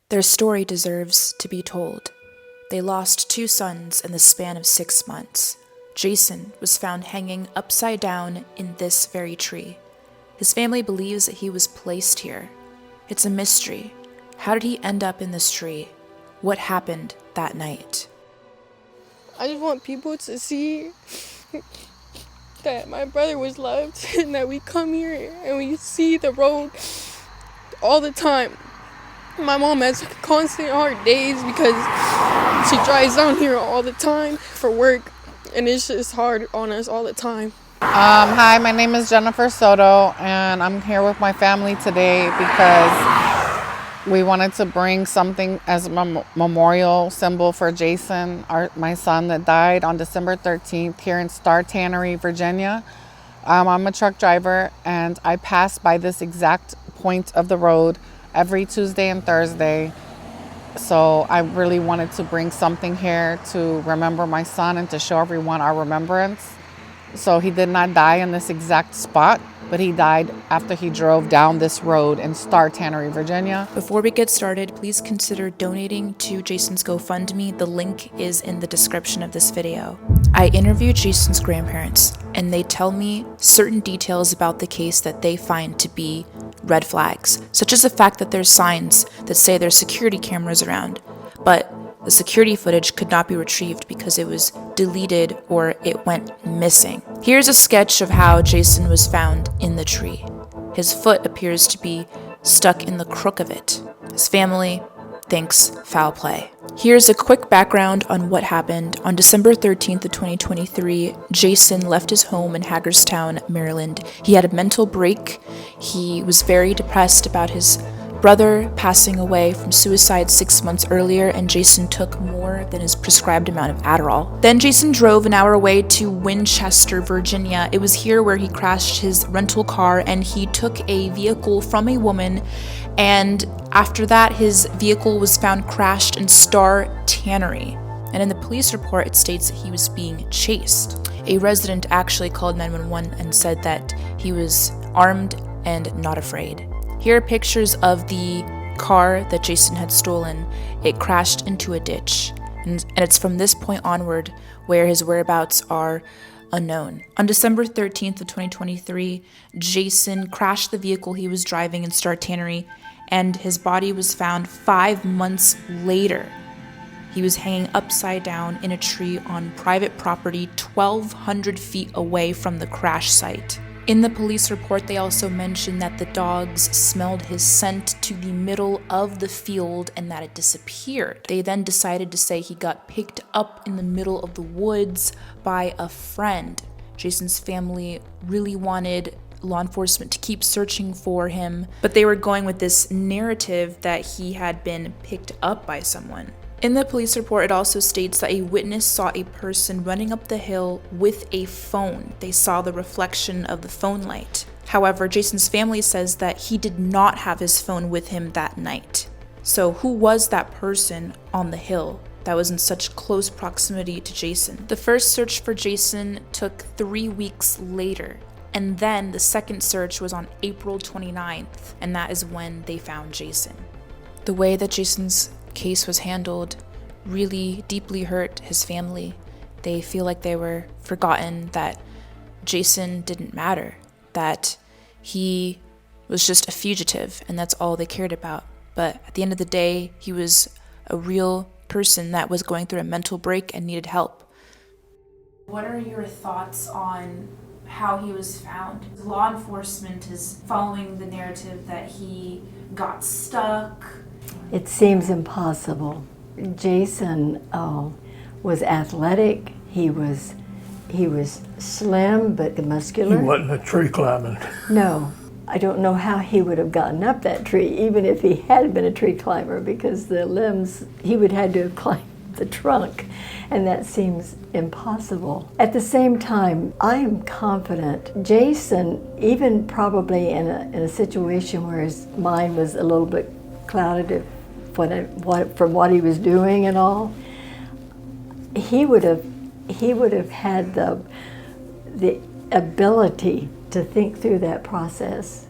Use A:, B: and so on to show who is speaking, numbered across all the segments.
A: Their story deserves to be told. They lost 2 sons in the span of 6 months. Jason was found hanging upside down in this very tree. His family believes that he was placed here. It's a mystery. How did he end up in this tree? What happened that night?
B: I just want people to see that my brother was loved and that we come here and we see the road all the time. My mom has constant hard days because she drives down here all the time for work, and it's just hard on us all the time.
C: Hi, my name is Jennifer Soto, and I'm here with my family today because we wanted to bring something as a memorial symbol for Jason, my son that died on December 13th here in Star Tannery, Virginia. I'm a truck driver, and I pass by this exact point of the road every Tuesday and Thursday. So I really wanted to bring something here to remember my son and to show everyone our remembrance. So he did not die in this exact spot, but he died after he drove down this road in Star Tannery, Virginia.
A: Before we get started, please consider donating to Jason's GoFundMe. The link is in the description of this video. I interviewed Jason's grandparents, and they tell me certain details about the case that they find to be red flags, such as the fact that there's signs that say there's security cameras around, but the security footage could not be retrieved because it was deleted or it went missing. Here's a sketch of how Jason was found in the tree. His foot appears to be stuck in the crook of it. His family thinks foul play. Here's a quick background on what happened. On December 13th of 2023, Jason left his home in Hagerstown, Maryland. He had a mental break. He was very depressed about his brother passing away from suicide 6 months earlier, and Jason took more than his prescribed amount of Adderall. Then Jason drove an hour away to Winchester, Virginia. It was here where he crashed his rental car, and he took a vehicle from a woman, and after that his vehicle was found crashed in Star Tannery. And in the police report it states that he was being chased. A resident actually called 911 and said that he was armed and not afraid. Here are pictures of the car that Jason had stolen. It crashed into a ditch, and it's from this point onward where his whereabouts are unknown. On December 13th of 2023, Jason crashed the vehicle he was driving in Star Tannery, and his body was found 5 months later. He was hanging upside down in a tree on private property 1,200 feet away from the crash site. In the police report, they also mentioned that the dogs smelled his scent to the middle of the field and that it disappeared. They then decided to say he got picked up in the middle of the woods by a friend. Jason's family really wanted law enforcement to keep searching for him, but they were going with this narrative that he had been picked up by someone. In the police report, it also states that a witness saw a person running up the hill with a phone. They saw the reflection of the phone light. However, Jason's family says that he did not have his phone with him that night. So who was that person on the hill that was in such close proximity to Jason? The first search for Jason took 3 weeks later, and then the second search was on April 29th, and that is when they found Jason. The way that Jason's case was handled really deeply hurt his family. They feel like they were forgotten, that Jason didn't matter, that he was just a fugitive, and that's all they cared about. But at the end of the day, he was a real person that was going through a mental break and needed help. What are your thoughts on how he was found? Law enforcement is following the narrative that he got stuck.
D: It seems impossible. Jason was athletic. He was slim but muscular.
E: He wasn't a tree climbing.
D: No, I don't know how he would have gotten up that tree, even if he had been a tree climber, because the limbs, he would have had to have climbed the trunk, and that seems impossible. At the same time, I am confident Jason, even probably in a situation where his mind was a little bit clouded from what he was doing and all, he would have had the ability to think through that process,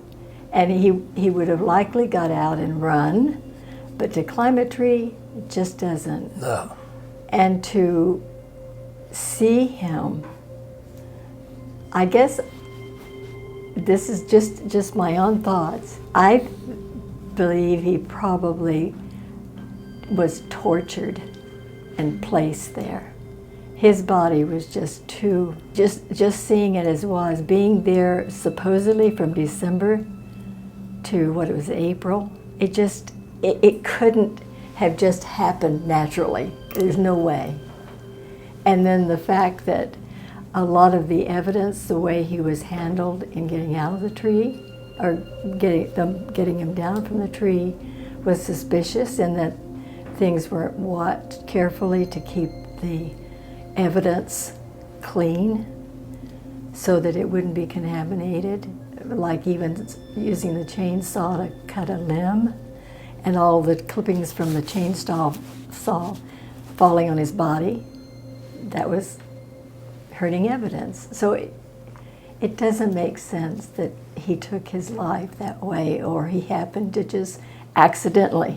D: and he would have likely got out and run, But to climb a tree, it just doesn't.
E: No.
D: And to see him, I guess this is just my own thoughts. I believe he probably was tortured and placed there. His body was just too, just seeing it as was, being there supposedly from December to what it was, April, it couldn't have just happened naturally. There's no way. And then the fact that a lot of the evidence, the way he was handled in getting out of the tree, or getting him down from the tree, was suspicious, and that things weren't watched carefully to keep the evidence clean so that it wouldn't be contaminated, like even using the chainsaw to cut a limb and all the clippings from the chainsaw falling on his body. That was hurting evidence. So it doesn't make sense that he took his life that way, or he happened to just accidentally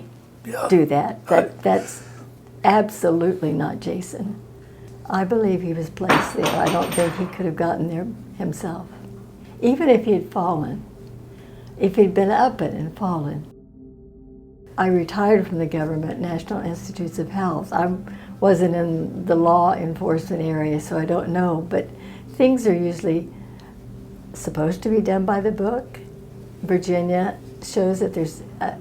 D: do that. That's absolutely not Jason. I believe he was placed there. I don't think he could have gotten there himself. Even if he had fallen, if he'd been up it and fallen. I retired from the government, National Institutes of Health. I wasn't in the law enforcement area, so I don't know, but things are usually supposed to be done by the book. Virginia shows that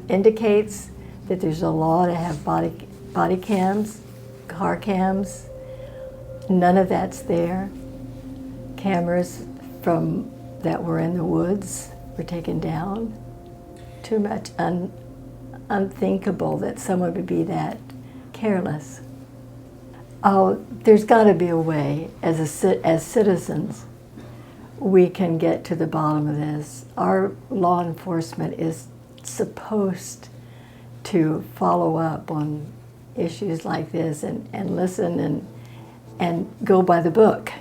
D: indicates that there's a law to have body cams, car cams. None of that's there. Cameras that were in the woods were taken down. Too much unthinkable that someone would be that careless. Oh, there's got to be a way, as citizens, we can get to the bottom of this. Our law enforcement is supposed to follow up on issues like this and listen and go by the book.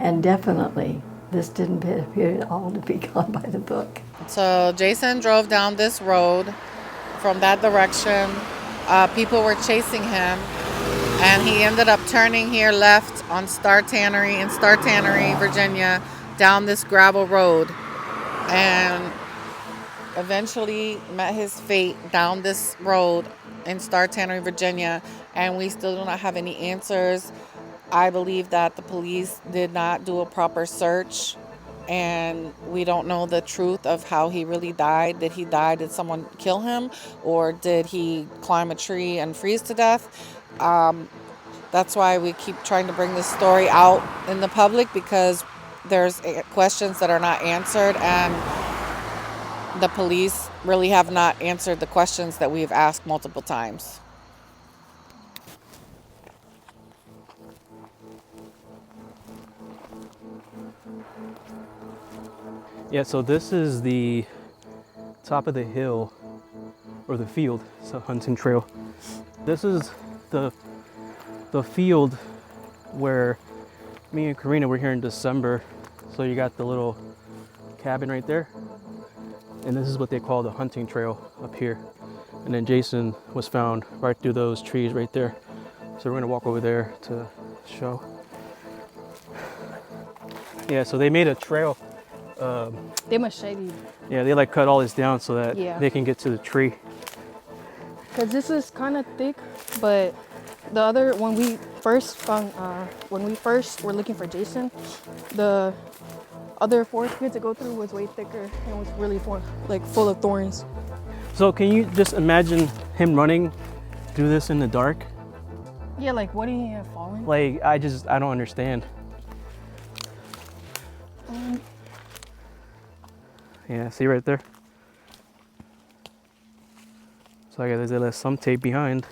D: And definitely, this didn't appear at all to be gone by the book.
C: So Jason drove down this road from that direction. People were chasing him, and he ended up turning here left on Star Tannery, Virginia, down this gravel road, and eventually met his fate down this road in Star Tannery, Virginia, and we still do not have any answers. I believe that the police did not do a proper search, and we don't know the truth of how he really died. Did he die? Did someone kill him? Or did he climb a tree and freeze to death? That's why we keep trying to bring this story out in the public, because there's questions that are not answered, and the police really have not answered the questions that we've asked multiple times.
F: Yeah, so this is the top of the hill, or the field. It's a hunting trail. This is the field where me and Karina were here in December. So you got the little cabin right there. And this is what they call the hunting trail up here. And then Jason was found right through those trees right there. So we're gonna walk over there to show. Yeah, so they made a trail.
B: They machete.
F: Yeah, they like cut all this down so that
B: Yeah.
F: they can get to the tree.
B: Cause this is kind of thick, but the other, when we first were looking for Jason, the other forest we had to go through was way thicker and was really full of thorns.
F: So can you just imagine him running through this in the dark?
B: Yeah, like what, he have fallen?
F: Like, I don't understand. Yeah, see right there? So I guess they left some tape behind.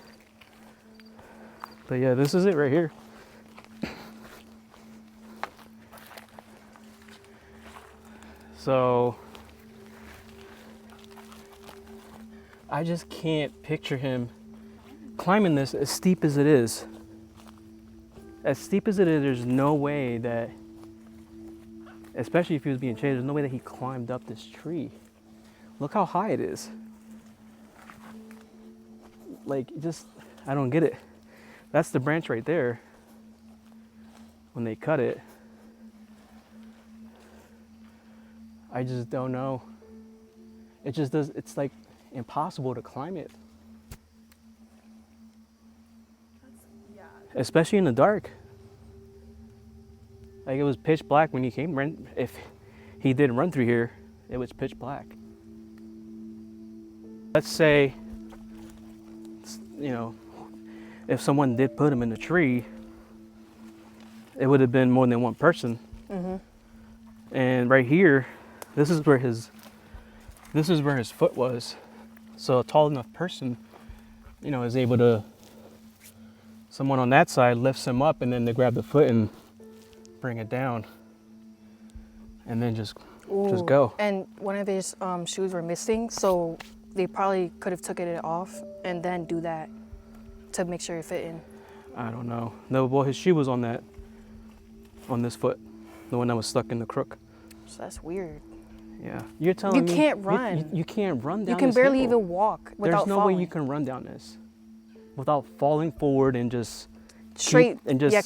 F: But yeah, this is it right here. So I just can't picture him climbing this as steep as it is. As steep as it is, there's no way that, especially if he was being chased, there's no way that he climbed up this tree. Look how high it is. Like, just, I don't get it. That's the branch right there. When they cut it, I just don't know. It just does, it's like impossible to climb it. Especially in the dark. Like, it was pitch black when he came. If he did run through here, it was pitch black. Let's say, you know, if someone did put him in a tree, it would have been more than one person. And right here, this is where his foot was. So a tall enough person, you know, is able to, someone on that side lifts him up, and then they grab the foot and bring it down, and then just go.
B: And one of his shoes were missing, so they probably could have took it off and then do that to make sure it fit in.
F: I don't know. No, well, his shoe was on this foot, the one that was stuck in the crook.
B: So that's weird.
F: Yeah, you're telling me
B: you can't run.
F: You can't run down.
B: You can
F: this
B: barely
F: hill.
B: even walk without
F: There's no
B: falling.
F: way you can run down this without falling forward and just
B: straight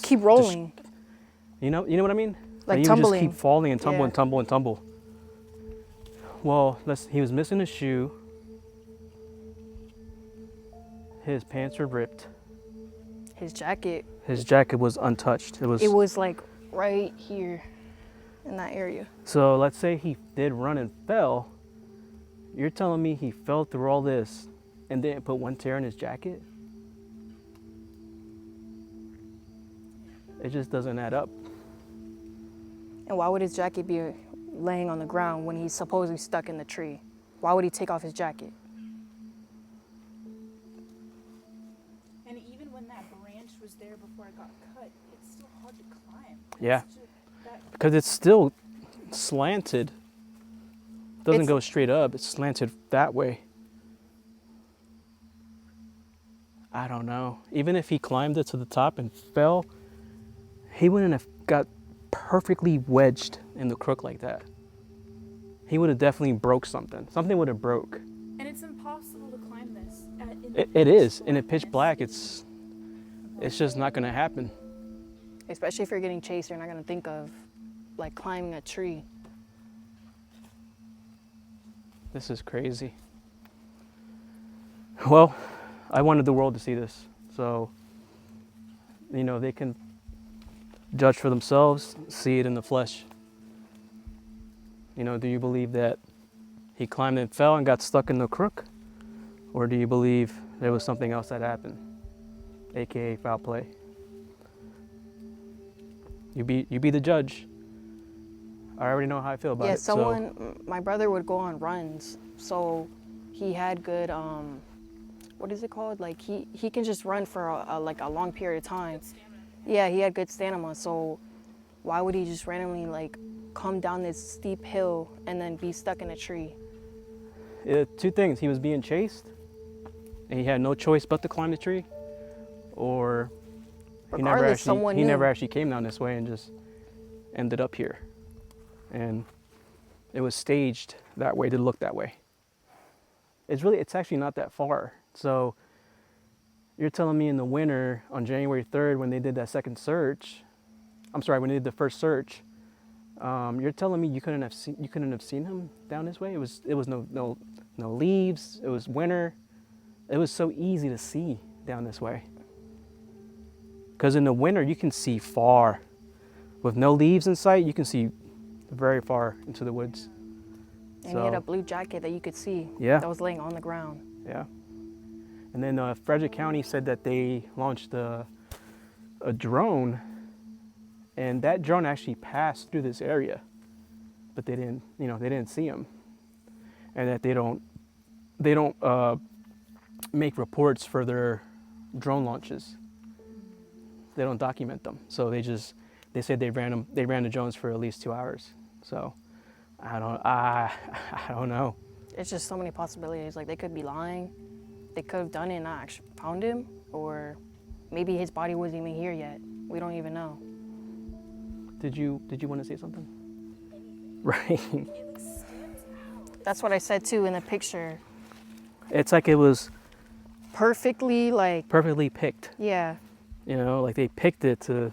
B: keep rolling.
F: You know what I mean?
B: Like
F: you
B: tumbling.
F: just keep falling and tumble
B: Yeah.
F: and tumble and tumble. Well, he was missing a shoe. His pants were ripped.
B: His jacket.
F: His jacket was untouched. It was
B: like right here in that area.
F: So let's say he did run and fell. You're telling me he fell through all this and didn't put one tear in his jacket? It just doesn't add up.
B: And why would his jacket be laying on the ground when he's supposedly stuck in the tree? Why would he take off his jacket?
A: And even when that branch was there before it got cut, it's still hard to climb.
F: Yeah, because it's still slanted. Doesn't go straight up. It's slanted that way. I don't know. Even if he climbed it to the top and fell, he wouldn't have got perfectly wedged in the crook like that. He would have definitely broke something. Something would have broke.
A: And it's impossible to climb this.
F: It is. In a pitch black, it's just not going to happen.
B: Especially if you're getting chased, you're not going to think of like climbing a tree.
F: This is crazy. Well, I wanted the world to see this. So, you know, they can judge for themselves, see it in the flesh. You know, do you believe that he climbed and fell and got stuck in the crook? Or do you believe there was something else that happened, aka foul play? You be the judge. I already know how I feel about it.
B: Yeah, my brother would go on runs, so he had good, what is it called? Like he can just run for a long period of time. Yeah, he had good stamina, so why would he just randomly like come down this steep hill and then be stuck in a tree?
F: Two things: he was being chased, and he had no choice but to climb the tree, or he never actually came down this way and just ended up here, and it was staged that way to look that way. It's actually not that far. So you're telling me in the winter on January 3rd when they did that second search, when they did the first search, you're telling me you couldn't have seen him down this way? It was no leaves. It was winter. It was so easy to see down this way. Because in the winter you can see far. With no leaves in sight, you can see very far into the woods.
B: And he had a blue jacket that you could see.
F: Yeah.
B: That was laying on the ground.
F: Yeah. And then Frederick County said that they launched a drone, and that drone actually passed through this area, but they didn't see him, and that they don't make reports for their drone launches. They don't document them, so they said they ran the drones for at least 2 hours. So I don't know.
B: It's just so many possibilities. Like they could be lying. They could have done it and not actually found him, or maybe his body wasn't even here yet. We don't even know.
F: Did you want to say something? Right.
B: That's what I said too in the picture.
F: It's like it was
E: perfectly, like,
F: perfectly picked.
E: yeah.
F: You know, like they picked it to,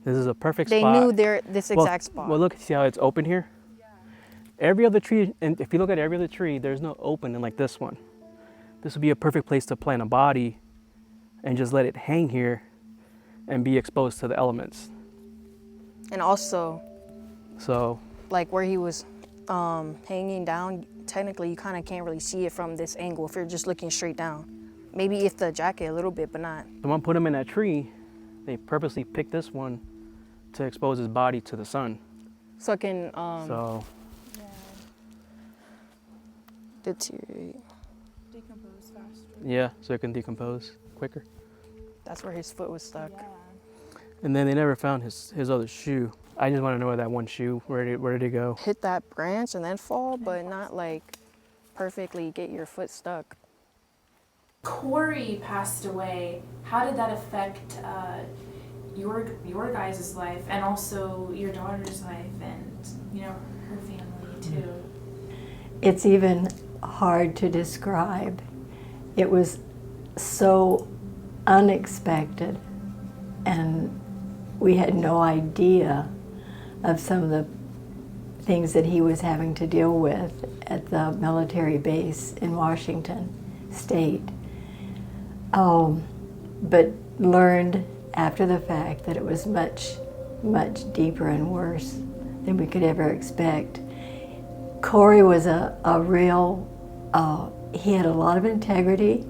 F: this is a perfect
E: They
F: spot.
E: knew this exact spot.
F: Well, look, see how it's open here? Every other tree, and if you look at every other tree, there's no opening like this one. This would be a perfect place to plant a body and just let it hang here and be exposed to the elements.
E: And also,
F: So,
E: like where he was hanging down, technically you kind of can't really see it from this angle if you're just looking straight down. Maybe if the jacket a little bit, but not.
F: someone put him in that tree, they purposely picked this one to expose his body to the sun.
E: So it can
F: So,
E: deteriorate.
A: Decompose faster.
F: yeah, so it can decompose quicker.
E: That's where his foot was stuck.
F: And then they never found his other shoe. I just want to know where that one shoe, where did it go?
E: Hit that branch and then fall, but not like perfectly get your foot stuck.
A: Corey passed away. How did that affect your guys' life and also your daughter's life and, you know, her family too?
D: It's even hard to describe. It was so unexpected, and we had no idea of some of the things that he was having to deal with at the military base in Washington State. But learned after the fact that it was much, much deeper and worse than we could ever expect. Corey was a real, he had a lot of integrity,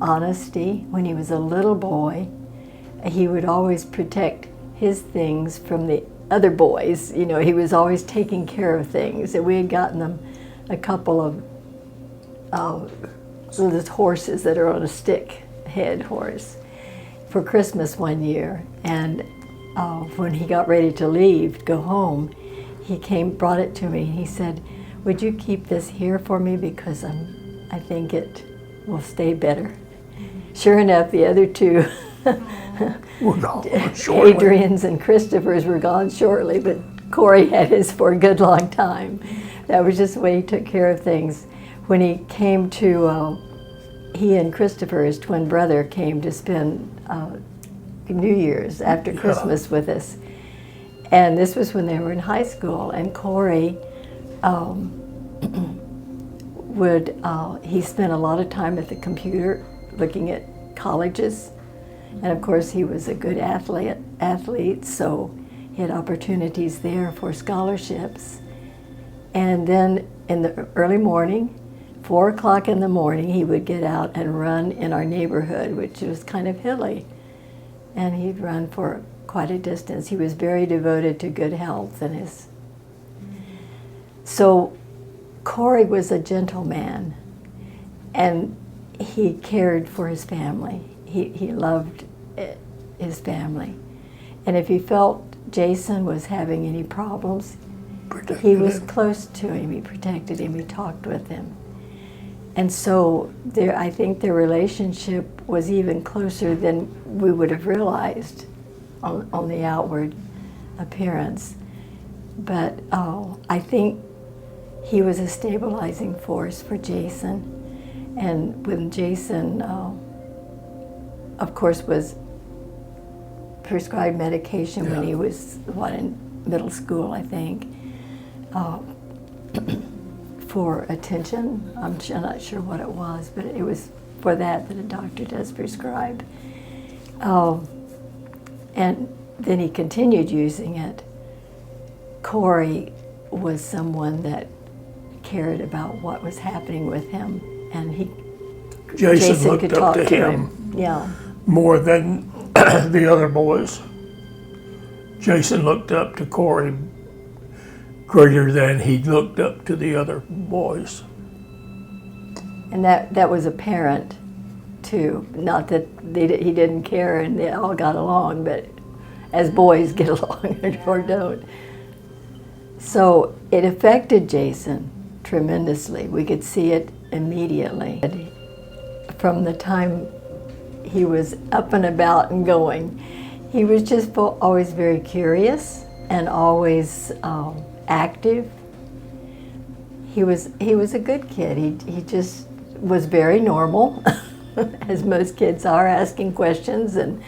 D: honesty. When he was a little boy, he would always protect his things from the other boys. You know, he was always taking care of things. And we had gotten them a couple of those horses that are on a stick head horse for Christmas one year. And when he got ready to leave, to go home, he brought it to me, and he said, "Would you keep this here for me, because I think it will stay better." Sure enough, the other two,
G: We're gone shortly.
D: Adrian's and Christopher's, were gone shortly, but Corey had his for a good long time. That was just the way he took care of things. When he came to, he and Christopher, his twin brother, came to spend New Year's after Christmas with us. And this was when they were in high school, and Corey he spent a lot of time at the computer looking at colleges. And of course he was a good athlete, so he had opportunities there for scholarships. And then in the early morning, 4 o'clock in the morning, he would get out and run in our neighborhood, which was kind of hilly. And he'd run for quite a distance. He was very devoted to good health and his. So Corey was a gentleman, and he cared for his family. He loved his family. And if he felt Jason was having any problems, he was close to him. He protected him. He talked with him. And so I think their relationship was even closer than we would have realized on the outward appearance. But I think he was a stabilizing force for Jason. And when Jason, of course, was prescribed medication when he was, in middle school, I think, for attention. I'm not sure what it was, but it was for that a doctor does prescribe. And then he continued using it. Corey was someone that cared about what was happening with him, and Jason
G: looked
D: could
G: up
D: talk
G: to
D: to
G: him.
D: Yeah.
G: More than the other boys. Jason looked up to Corey greater than he looked up to the other boys.
D: And that was apparent too. Not that he didn't care and they all got along, but as boys get along or don't. So it affected Jason tremendously. We could see it immediately. From the time he was up and about and going, he was just always very curious and always active. He was a good kid. He just was very normal. as most kids are, asking questions and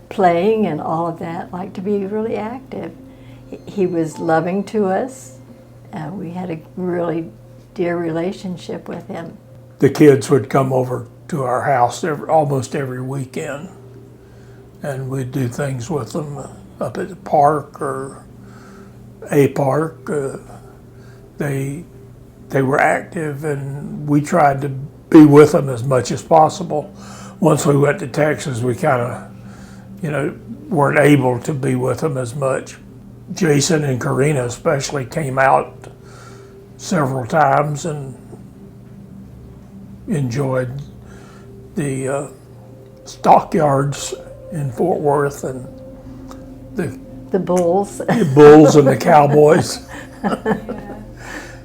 D: playing and all of that, like to be really active. He was loving to us. We had a really dear relationship with him.
G: The kids would come over to our house almost every weekend, and we'd do things with them up at the park or a park. They were active, and we tried to be with them as much as possible. Once we went to Texas, we kind of, weren't able to be with them as much. Jason and Karina especially came out several times and enjoyed the stockyards in Fort Worth and
D: The bulls.
G: the bulls and the cowboys.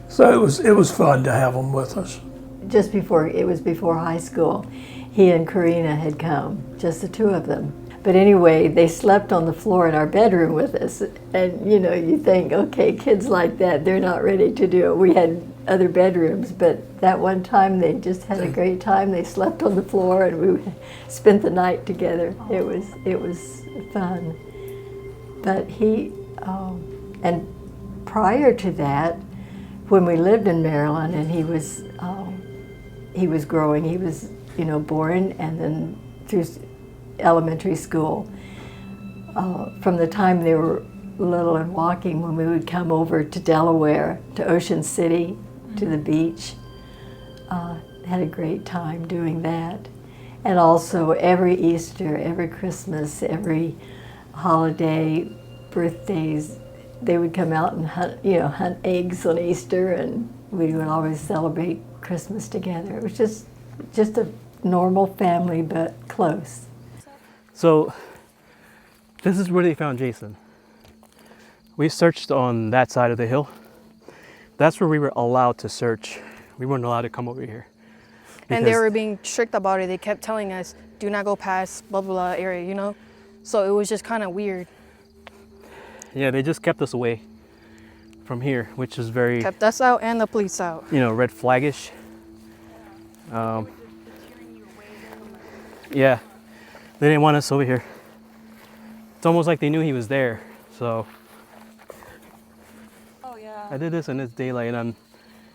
G: So it was fun to have them with us.
D: It was before high school, he and Karina had come, just the two of them. But anyway, they slept on the floor in our bedroom with us. And you think, okay, kids like that, they're not ready to do it. We had other bedrooms, but that one time they just had a great time. They slept on the floor and we spent the night together. It was fun. But and prior to that, when we lived in Maryland and he was growing, he was, born and then through elementary school. From the time they were little and walking, when we would come over to Delaware, to Ocean City, to the beach, had a great time doing that. And also every Easter, every Christmas, every holiday, birthdays, they would come out and hunt eggs on Easter, and we would always celebrate Christmas together. It was just a normal family, but close.
F: So this is where they found Jason. We searched on that side of the hill. That's where we were allowed to search. We weren't allowed to come over here.
E: And they were being strict about it. They kept telling us, do not go past blah, blah, blah area, So it was just kind of weird.
F: Yeah, they just kept us away from here, which is very...
E: Kept us out and the police out.
F: Red flaggish. Yeah, they didn't want us over here. It's almost like they knew he was there, so...
B: Oh, yeah.
F: I did this in its daylight and I'm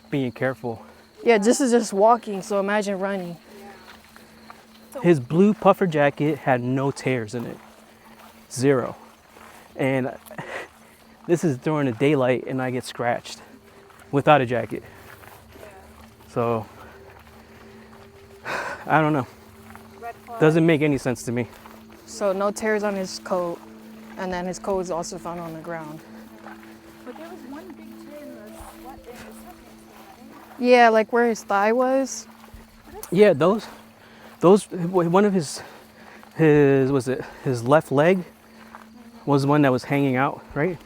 F: being careful.
E: Yeah, this is just walking, so imagine running.
F: His blue puffer jacket had no tears in it. 0. And this is during the daylight and I get scratched without a jacket. So, I don't know. Doesn't make any sense to me.
E: So no tears on his coat, and then his coat is also found on the ground.
B: But there was one big tear in the second.
E: Yeah, like where his thigh was.
F: Yeah, those, one of his left leg was the one that was hanging out, right?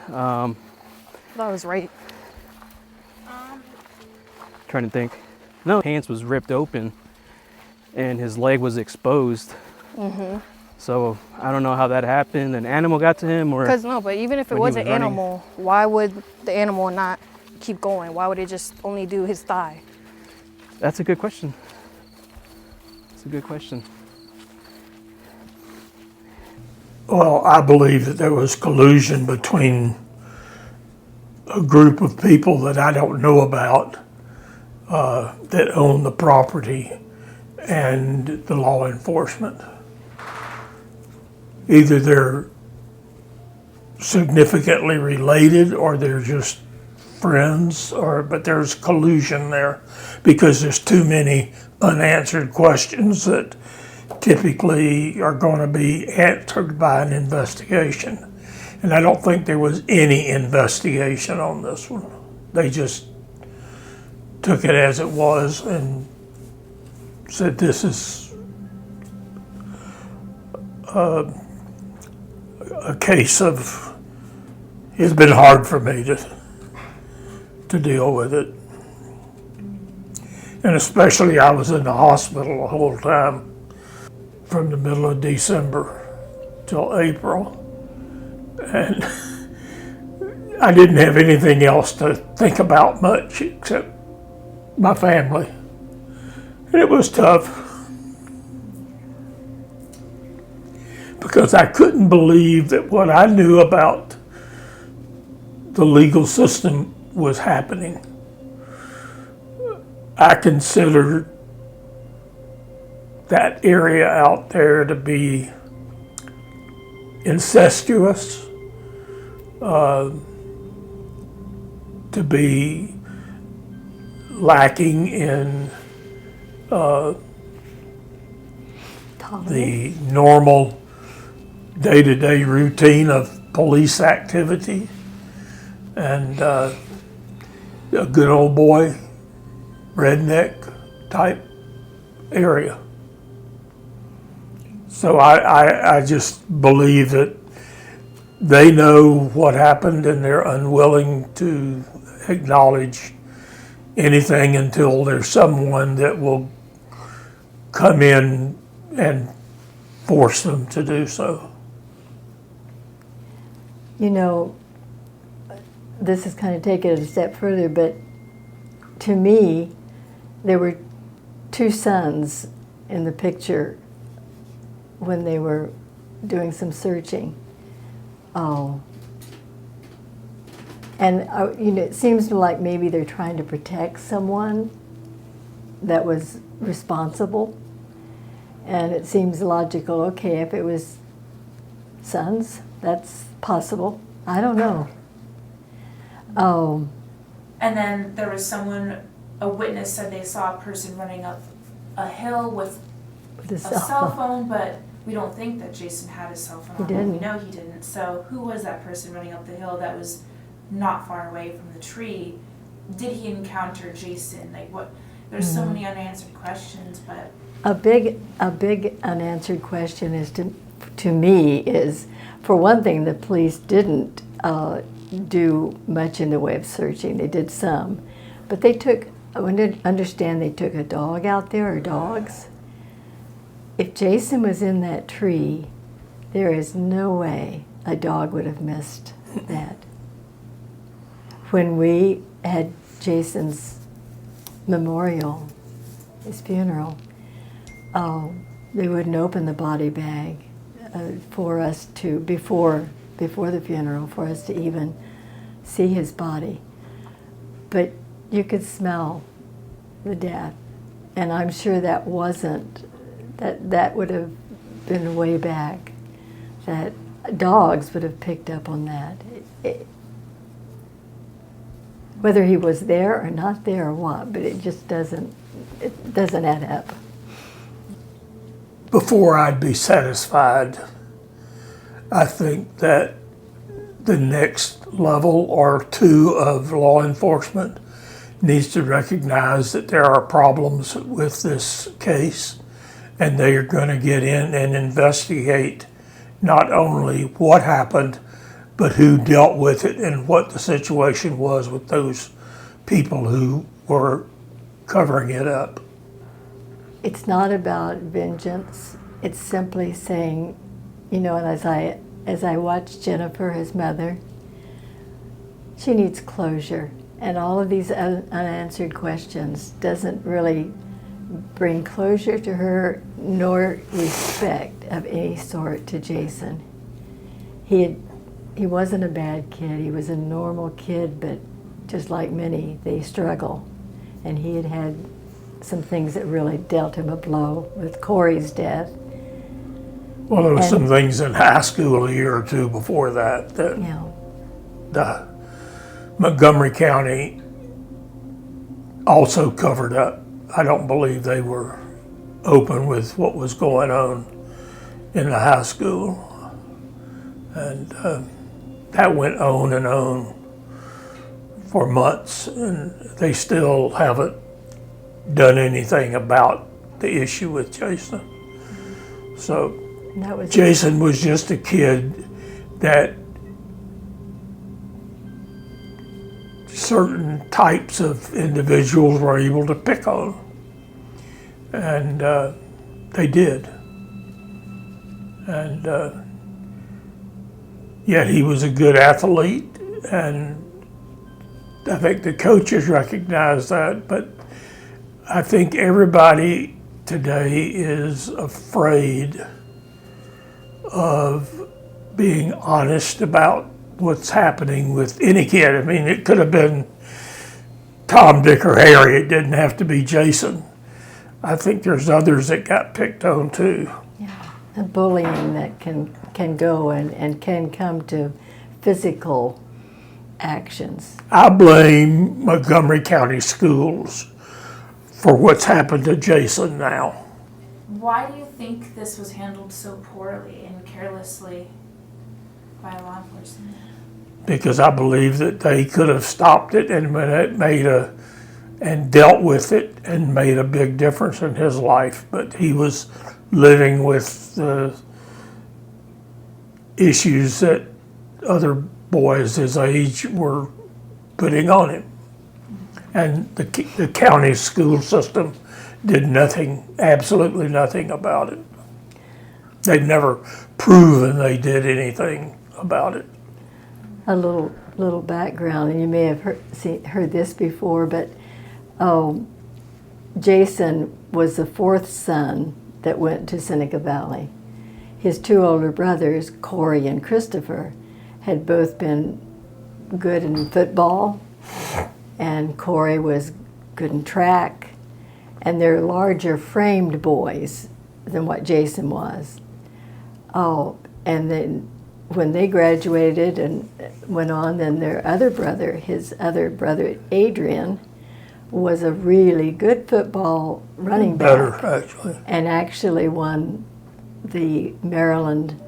E: That was right.
F: Trying to think. No, his pants was ripped open and his leg was exposed. So I don't know how that happened. An animal got to him, or...
E: But even if it was an animal, why would the animal not keep going? Why would it just only do his thigh?
F: That's a good question. That's a good question.
G: Well, I believe that there was collusion between a group of people that I don't know about that own the property and the law enforcement. Either they're significantly related or they're just friends, but there's collusion there because there's too many unanswered questions that typically are going to be answered by an investigation. And I don't think there was any investigation on this one. They just took it as it was and said this is a case of, it's been hard for me to deal with it. And especially I was in the hospital the whole time from the middle of December till April. And I didn't have anything else to think about much except my family And it was tough because I couldn't believe that what I knew about the legal system was happening. I considered that area out there to be incestuous, to be lacking in the normal day-to-day routine of police activity, and a good old boy redneck type area. So I just believe that they know what happened and they're unwilling to acknowledge anything until there's someone that will come in and force them to do so.
D: You know, this is kind of taking it a step further, but to me, there were two sons in the picture when they were doing some searching. Oh. And you know, it seems like maybe they're trying to protect someone that was responsible. And it seems logical, okay, if it was sons, that's possible. I don't know. Oh.
A: And then there was someone, a witness said they saw a person running up a hill with a cell phone, but we don't think that Jason had a cell phone.
D: He didn't.
A: We know he didn't. So who was that person running up the hill that was not far away from the tree? Did he encounter Jason? Like what? There's so many unanswered questions, but
D: a big unanswered question is to me is, for one thing, the police didn't do much in the way of searching. They did some, but they took. I understand they took a dog out there or dogs. If Jason was in that tree, there is no way a dog would have missed that. When we had Jason's memorial, his funeral, they wouldn't open the body bag for us to, before the funeral, for us to even see his body. But you could smell the death. And I'm sure that wasn't, that would have been way back, that dogs would have picked up on that. Whether he was there or not there or what, but it just doesn't add up.
G: Before I'd be satisfied, I think that the next level or two of law enforcement needs to recognize that there are problems with this case, and they are going to get in and investigate not only what happened, but who dealt with it and what the situation was with those people who were covering it up.
D: It's not about vengeance. It's simply saying, you know, and as I watch Jennifer, his mother, she needs closure. And all of these unanswered questions doesn't really bring closure to her, nor respect of any sort to Jason. He wasn't a bad kid. He was a normal kid, but just like many, they struggle. And he had some things that really dealt him a blow with Corey's death.
G: Well, there was some things in high school a year or two before that the Montgomery County also covered up. I don't believe they were open with what was going on in the high school. And that went on and on for months, and they still haven't done anything about the issue with Jason. So Jason was just a kid that certain types of individuals were able to pick on, and they did. And yet he was a good athlete, and I think the coaches recognized that, but I think everybody today is afraid of being honest about what's happening with any kid. I mean, it could have been Tom, Dick, or Harry. It didn't have to be Jason. I think there's others that got picked on too.
D: The bullying that can go and can come to physical actions.
G: I blame Montgomery County Schools for what's happened to Jason now.
A: Why do you think this was handled so poorly and carelessly by law enforcement?
G: Because I believe that they could have stopped it and dealt with it and made a big difference in his life. But he was living with the issues that other boys his age were putting on him. And the county school system did nothing, absolutely nothing about it. They've never proven they did anything about it.
D: A little background, and you may have heard this before, but Jason was the fourth son that went to Seneca Valley. His two older brothers, Corey and Christopher, had both been good in football, and Corey was good in track, and they're larger framed boys than what Jason was. Oh, and then when they graduated and went on, then their other brother, his other brother Adrian, was a really good football running back.
G: Better, actually.
D: And actually won the Maryland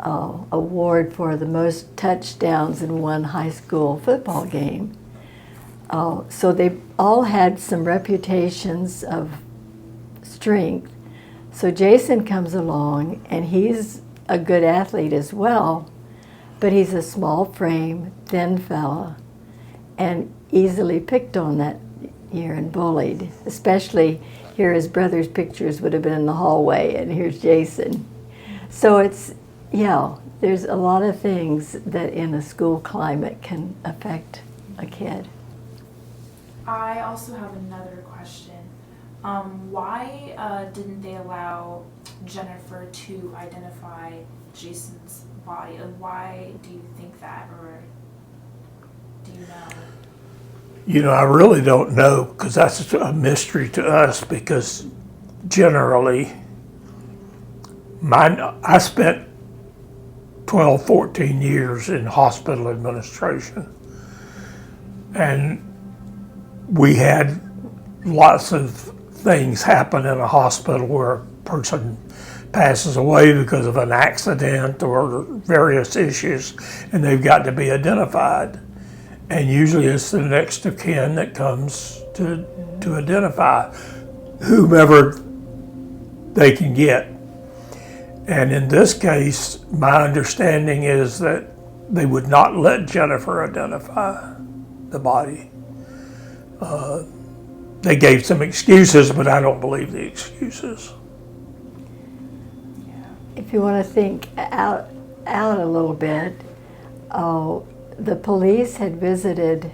D: award for the most touchdowns in one high school football game. So they all had some reputations of strength. So Jason comes along, and he's a good athlete as well, but he's a small frame, thin fella, and easily picked on that year and bullied. Especially here, his brother's pictures would have been in the hallway, and here's Jason. So it's, there's a lot of things that in a school climate can affect a kid.
A: I also have another question. Why didn't they allow Jennifer to identify Jason's body? Why do you think that, or do you know?
G: You know, I really don't know, because that's a mystery to us, because generally, I spent 12, 14 years in hospital administration, and we had lots of things happen in a hospital where a person passes away because of an accident or various issues, and they've got to be identified. And usually it's the next of kin that comes to identify whomever they can get. And in this case, my understanding is that they would not let Jennifer identify the body. They gave some excuses, but I don't believe the excuses.
D: If you want to think out a little bit, the police had visited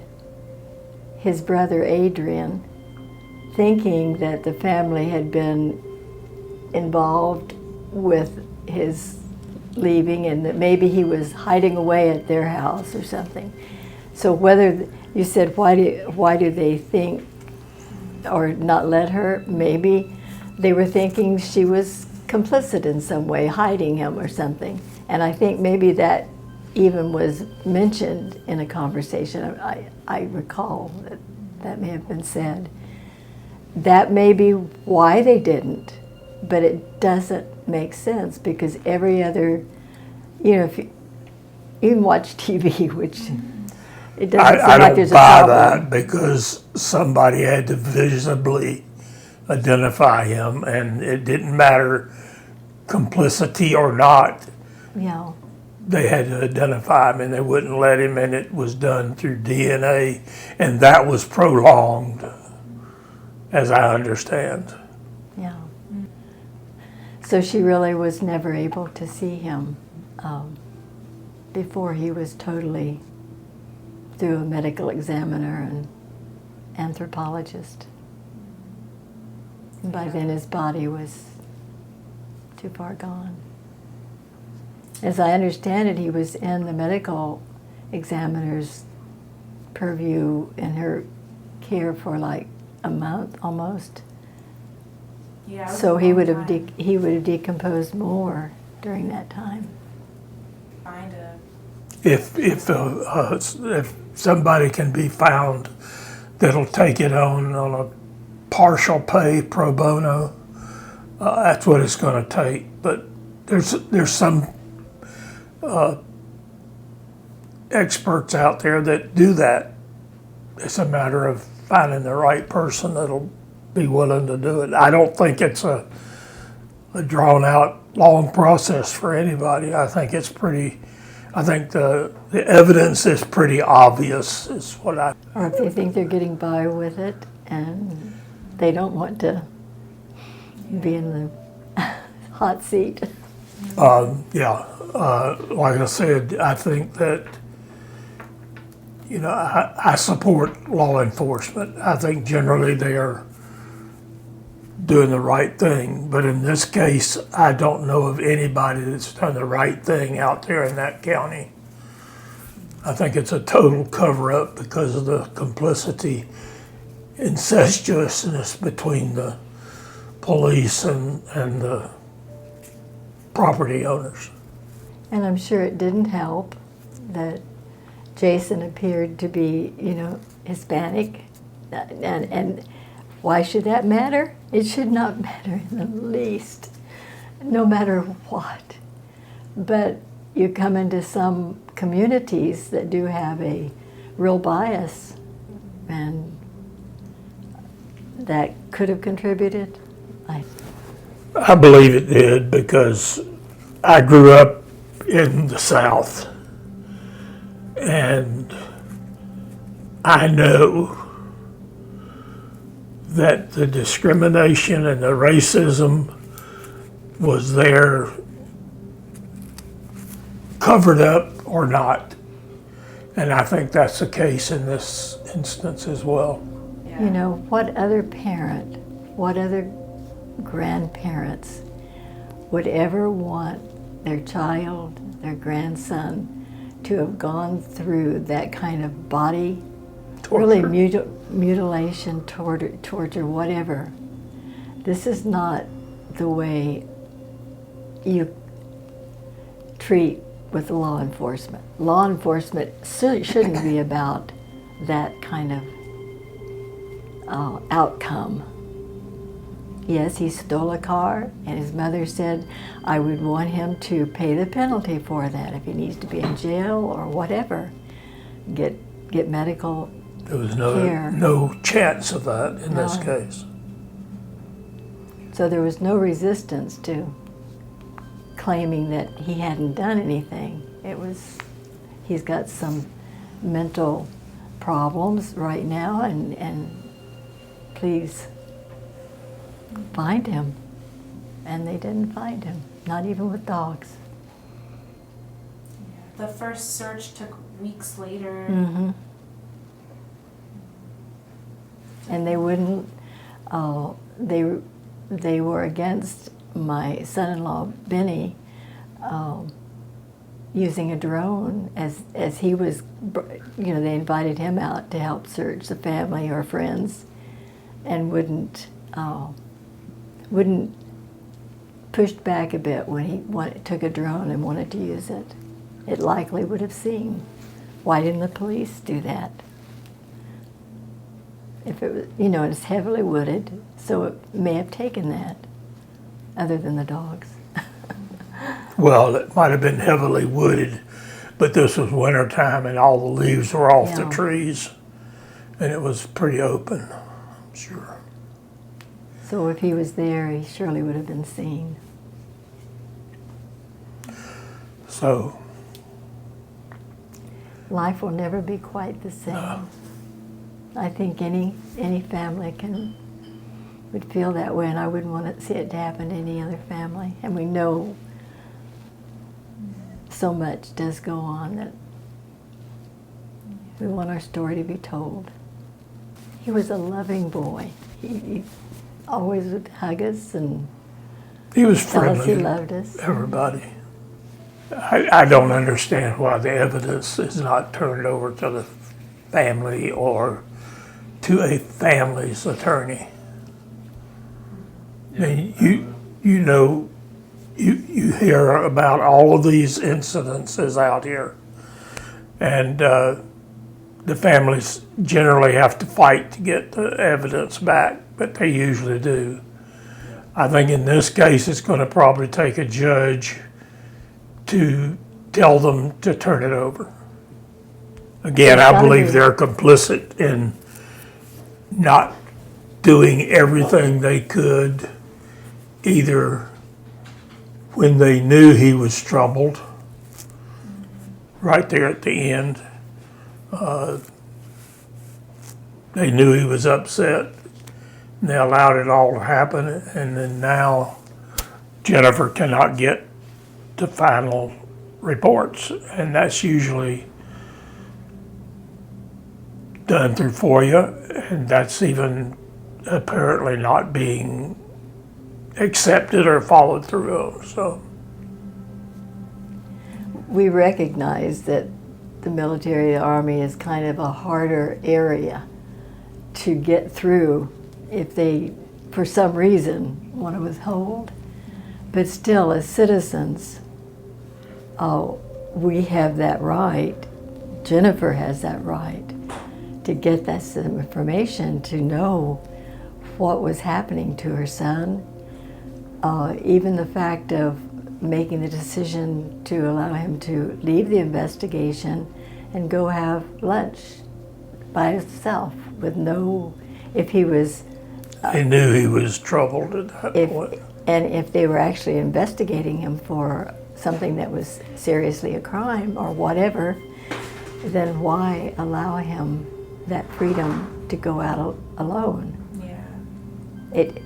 D: his brother Adrian, thinking that the family had been involved with his leaving and that maybe he was hiding away at their house or something. So whether you said why do they think or not let her, maybe they were thinking she was complicit in some way, hiding him or something. And I think maybe that even was mentioned in a conversation. I recall that may have been said. That may be why they didn't, but it doesn't make sense, because every other, if you even watch TV, which it doesn't seem like there's a problem.
G: I don't buy that, because somebody had to visibly identify him, and it didn't matter complicity or not.
D: Yeah.
G: They had to identify him, and they wouldn't let him, and it was done through DNA, and that was prolonged, as I understand.
D: Yeah. So she really was never able to see him before he was totally through a medical examiner and anthropologist. And by then his body was too far gone. As I understand it, he was in the medical examiner's purview in her care for like a month almost.
A: Yeah. it was
D: So
A: a
D: he
A: long
D: would have
A: time.
D: he would have decomposed more during that time.
A: Kind of.
G: If somebody can be found that'll take it on a partial pay pro bono, that's what it's going to take. But there's some experts out there that do that. It's a matter of finding the right person that'll be willing to do it. I don't think it's a drawn out long process for anybody. I think the evidence is pretty obvious is what I.
D: Or if they think they're getting by with it and they don't want to be in the hot seat.
G: Like I said, I think that, I support law enforcement. I think generally they are doing the right thing. But in this case, I don't know of anybody that's done the right thing out there in that county. I think it's a total cover-up because of the complicity, incestuousness between the police and the property owners.
D: And I'm sure it didn't help that Jason appeared to be, Hispanic. And why should that matter? It should not matter in the least, no matter what. But you come into some communities that do have a real bias, and that could have contributed.
G: I believe it did because I grew up in the South, and I know that the discrimination and the racism was there, covered up or not. And I think that's the case in this instance as well.
D: What other parent, what other grandparents would ever want their child, their grandson, to have gone through that kind of body, really mutilation, torture, whatever? This is not the way you treat with law enforcement. Law enforcement shouldn't be about that kind of outcome. Yes, he stole a car, and his mother said, I would want him to pay the penalty for that if he needs to be in jail or whatever. Get medical
G: There was
D: care.
G: no chance of that in this case.
D: So there was no resistance to claiming that he hadn't done anything. He's got some mental problems right now, and please find him. And they didn't find him, not even with dogs.
A: The first search took weeks later.
D: Mm-hmm. And they wouldn't, they were against my son-in-law, Benny, using a drone as he was, they invited him out to help search the family or friends, and wouldn't pushed back a bit when he took a drone and wanted to use it. It likely would have seen. Why didn't the police do that? If it was, it's heavily wooded, so it may have taken that, other than the dogs.
G: Well, it might have been heavily wooded, but this was wintertime and all the leaves were off the
D: Yeah.
G: trees, and it was pretty open, I'm sure.
D: So if he was there, he surely would have been seen.
G: So,
D: Life will never be quite the same. I think any family would feel that way, and I wouldn't want to see it to happen to any other family. And we know so much does go on that we want our story to be told. He was a loving boy. He always would hug us and
G: He was
D: tell us
G: friendly
D: he
G: to
D: loved us.
G: everybody. I don't understand why the evidence is not turned over to the family or to a family's attorney. I mean, you hear about all of these incidences out here, and the families generally have to fight to get the evidence back, but they usually do. I think in this case, it's going to probably take a judge to tell them to turn it over. Again,
D: It's
G: I
D: gotta
G: believe
D: be.
G: they're complicit in not doing everything they could, either when they knew he was troubled, right there at the end. They knew he was upset, and they allowed it all to happen, and then now Jennifer cannot get the final reports, and that's usually done through FOIA, and that's even apparently not being accepted or followed through on, so.
D: We recognize that the military, the Army is kind of a harder area to get through if they, for some reason, want to withhold. But still, as citizens, we have that right, Jennifer has that right, to get that some information, to know what was happening to her son. Even the fact of making the decision to allow him to leave the investigation and go have lunch by himself with no, if he was,
G: They knew he was troubled at that point.
D: if they were actually investigating him for something that was seriously a crime or whatever, then why allow him that freedom to go out alone?
A: Yeah.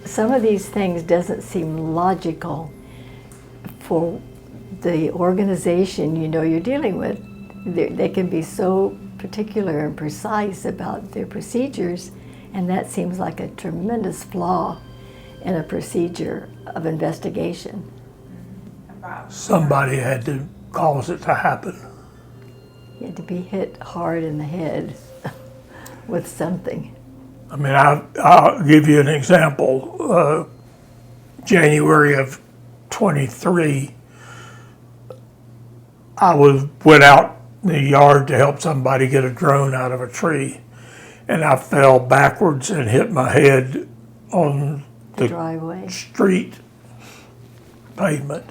D: Some of these things doesn't seem logical for the organization you're dealing with. They can be so particular and precise about their procedures, and that seems like a tremendous flaw in a procedure of investigation.
G: Somebody had to cause it to happen.
D: You had to be hit hard in the head with something.
G: I mean, I'll give you an example. January of 23, I went out in the yard to help somebody get a drone out of a tree, and I fell backwards and hit my head on
D: The driveway.
G: street pavement.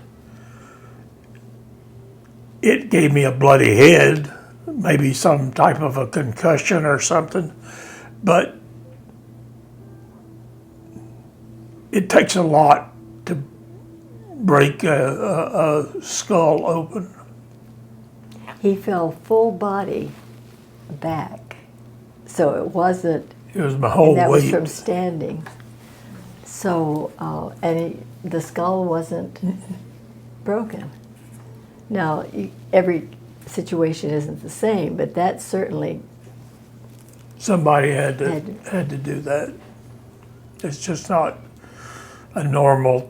G: It gave me a bloody head, maybe some type of a concussion or something, but it takes a lot to break a skull open.
D: He fell full body back, so it wasn't.
G: It was my whole
D: That was
G: weight.
D: from standing. So, the skull wasn't broken. Now, every situation isn't the same, but that certainly
G: Somebody had to do that. It's just not a normal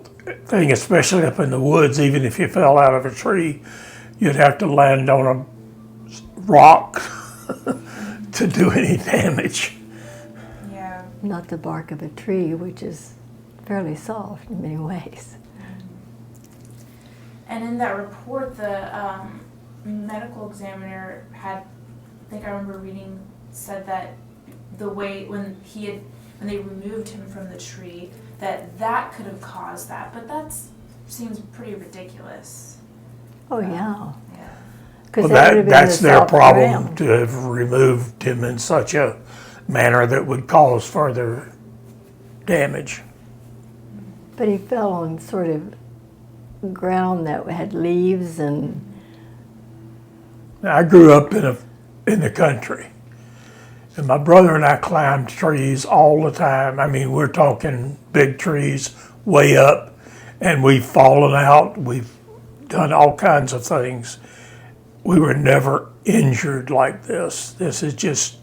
G: thing, especially up in the woods. Even if you fell out of a tree, you'd have to land on a rock to do any damage.
A: Yeah.
D: not the bark of a tree, which is fairly soft in many ways.
A: And in that report, the medical examiner had, I think I remember reading, said that the way when they removed him from the tree, that could have caused that. But that seems pretty ridiculous.
D: Oh, yeah.
A: Yeah.
D: 'Cause
G: Well,
D: that would have been
G: that's
D: the
G: their
D: soft
G: problem,
D: ground.
G: to have removed him in such a manner that would cause further damage.
D: But he fell on sort of ground that had leaves and
G: I grew up in the country, and my brother and I climbed trees all the time. I mean, we're talking big trees way up, and we've fallen out. We've done all kinds of things. We were never injured like this. This is just,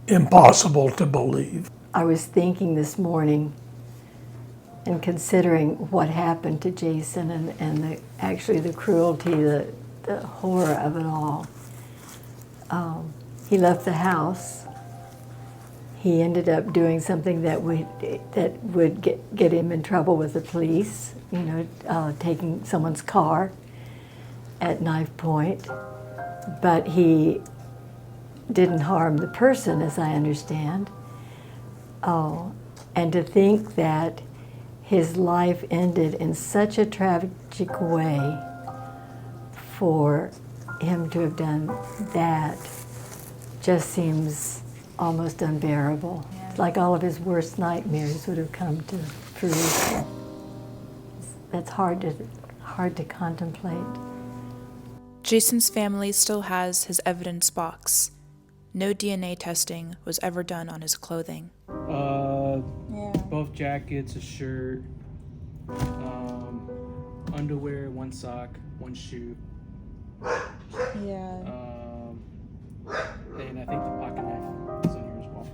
G: impossible to believe.
D: I was thinking this morning and considering what happened to Jason and actually the cruelty, the horror of it all. He left the house. He ended up doing something that would get him in trouble with the police, taking someone's car at knife point. But he didn't harm the person, as I understand. Oh, and to think that his life ended in such a tragic way, for him to have done that just seems almost unbearable. It's like all of his worst nightmares would have come to fruition. That's hard to contemplate.
A: Jason's family still has his evidence box. No DNA testing was ever done on his clothing.
F: Both jackets, a shirt, underwear, one sock, one shoe.
B: Yeah.
F: And I think the pocket knife is in here as well.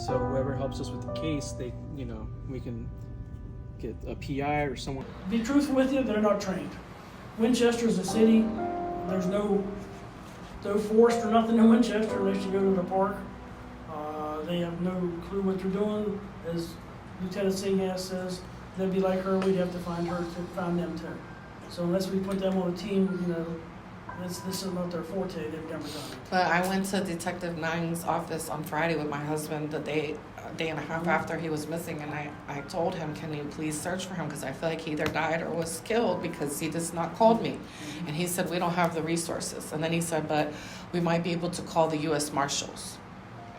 F: So whoever helps us with the case, we can get a PI or someone.
H: To be truthful with you, they're not trained. Winchester is a city. There's no forest or nothing in Winchester unless you go to the park. They have no clue what they're doing. As Lieutenant Singh says, they'd be like her. We'd have to find them too. So unless we put them on a team, this is not their forte. They've never done it.
C: But I went to Detective Nang's office on Friday with my husband a day and a half after he was missing, and I told him, can you please search for him, because I feel like he either died or was killed, because he just not called me. And he said, we don't have the resources. And then he said, but we might be able to call the U.S. Marshals.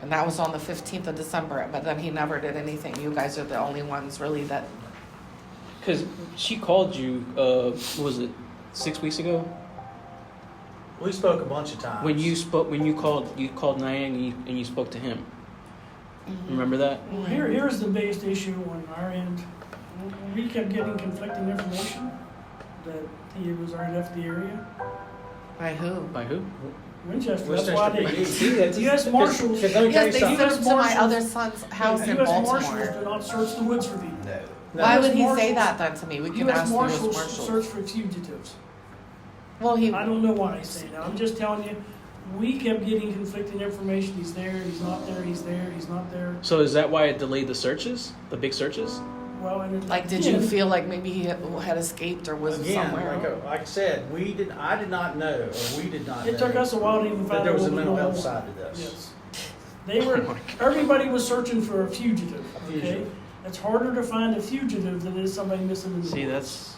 C: And that was on the 15th of December, but then he never did anything. You guys are the only ones really that...
F: Because she called you, what was it, 6 weeks ago?
I: We spoke a bunch of times.
F: When you called Niang and you spoke to him. Mm-hmm. Remember that?
H: Well, here's the biggest issue on our end. We kept getting conflicting information that he was already left the area.
C: By who?
F: By who?
H: Winchester. That's why
I: PD.
H: the U.S. Marshals.
C: Yes, they sent him to my other son's house in
H: U.S.
C: Baltimore.
H: Marshals do not search the woods for people.
I: No.
C: Why would he
H: Marshals-
C: say that then to me? We can
H: U.S.
C: ask the U.S.
H: Marshals
C: Marshals.
H: search for fugitives.
C: Well,
H: I don't know why I say that. I'm just telling you, we kept getting conflicting information. He's there, he's not there, he's there, he's not there.
F: So is that why it delayed the searches? The big searches?
H: Well, and
C: Like, did you feel like maybe he had escaped or was
I: Again,
C: somewhere?
I: like I said, I did not know, or we did not know.
H: It took us a while to even
I: that
H: find
I: there
H: out
I: was a
H: what
I: mental
H: was
I: health
H: going
I: side
H: on.
I: to this.
H: Yes. They were, everybody was searching for a fugitive, okay? It's harder to find a fugitive than it is somebody missing in the
F: See,
H: woods.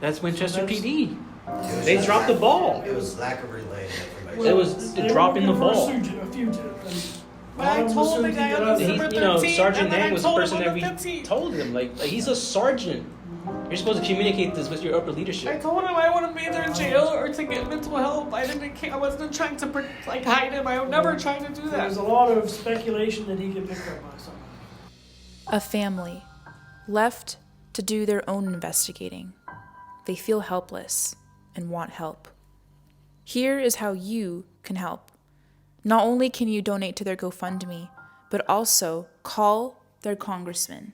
F: that's Winchester
H: that's-
F: PD. They dropped the ball.
J: It was lack of relaying information.
F: It was
H: They were
F: dropping the
H: looking for
F: ball.
H: A fugitive. And
C: But I told the guy on
H: that
C: December
F: He,
C: 13th,
F: Sergeant
C: and then
F: Nang
C: I
F: was the
C: told him
F: person
C: on
F: that
C: the
F: we
C: 15th.
F: told him. Like he's a sergeant. You're supposed to communicate this with your upper
C: I
F: leadership.
C: told him I wouldn't be either in jail or to get mental help. I wasn't trying to hide him. I was never trying to do
H: There
C: that.
H: was a lot of speculation that he could pick up by somebody.
A: A family left to do their own investigating. They feel helpless and want help. Here is how you can help. Not only can you donate to their GoFundMe, but also call their congressman.